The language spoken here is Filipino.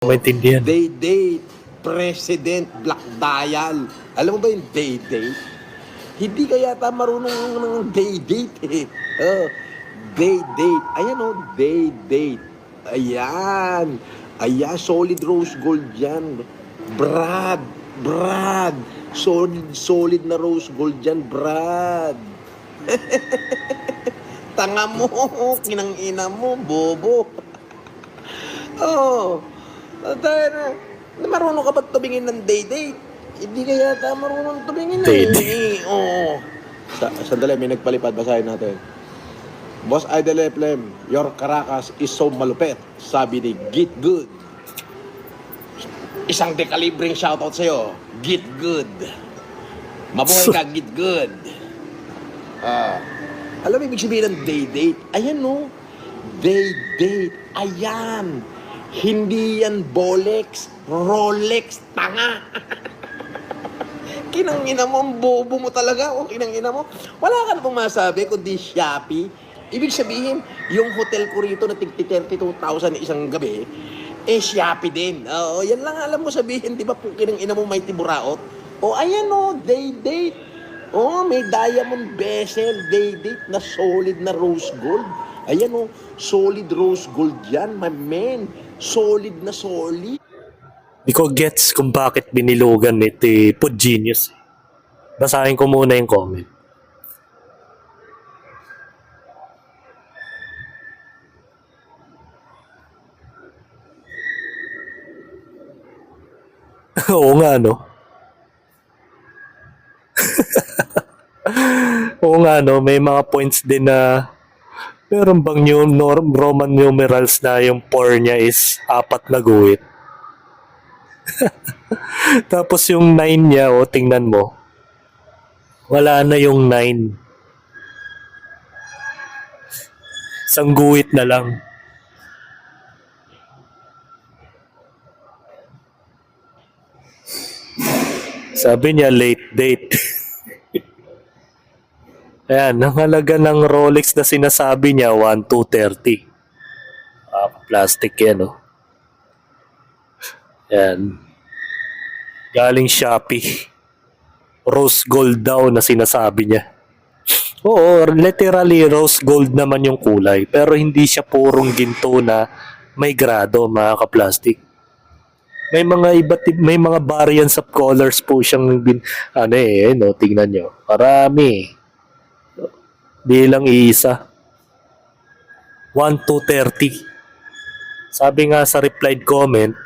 Maintindihan. Day-date, President Black Dial. Alam mo ba yung day-date? Hindi ka yata marunong ng day-date eh. Oh, day-date. Ayan oh, day-date. Ayan. Ayan, solid rose gold yan. Brad. Solid na rose gold yan, Brad. Tanga mo, kinang-ina mo, bobo. Oh, tayo na marunong ka ba tumingin ng day-date? Hindi ka yata marunong tumingin Day-date. Oo. Sandali, may nagpalipad. Basahin natin. Boss Idol Eflem, your Caracas is so malupet. Sabi ni Git Good. Isang dekalibreng shoutout sa'yo. Git Good. Mabuhay ka, Git Good. Alam mo ibig sabihin ng day-date? Ayan no. Day-date. Ayan. Hindi yan Bolex, Rolex, tanga. Kinangina mo, ang bobo mo talaga. O kinangina mo. Wala ka na pong masabi kundi Shopee. Ibig sabihin, yung hotel ko rito na tigti 32,000 isang gabi, Shopee din. Oo, yan lang alam mo sabihin, di ba po kinangina mo may tiburaot? O ayan o, day-date. Oh, may diamond bezel, day-date na solid na rose gold. Ayan oh, solid rose gold yan, my man. Solid na solid. Di ko gets kung bakit binilugan ito Food Genius. Basahin ko muna yung comment. Oo nga no. Oo nga no, may mga points din na meron bang yung Roman numerals na yung 4 niya is 4 na guhit. Tapos yung 9 niya, tingnan mo. Wala na yung 9. Isang guhit na lang. Sabi niya late date. Ayan, ang halaga ng Rolex na sinasabi niya, 1,230. Plastic yan, oh. Ayan. Galing Shopee. Rose gold daw na sinasabi niya. Oo, literally rose gold naman yung kulay. Pero hindi siya purong ginto na may grado, mga ka-plastic. May mga may mga variants of colors po siyang no, tingnan nyo. Marami. Di lang iisa. 1,230. Sabi nga sa replied comment,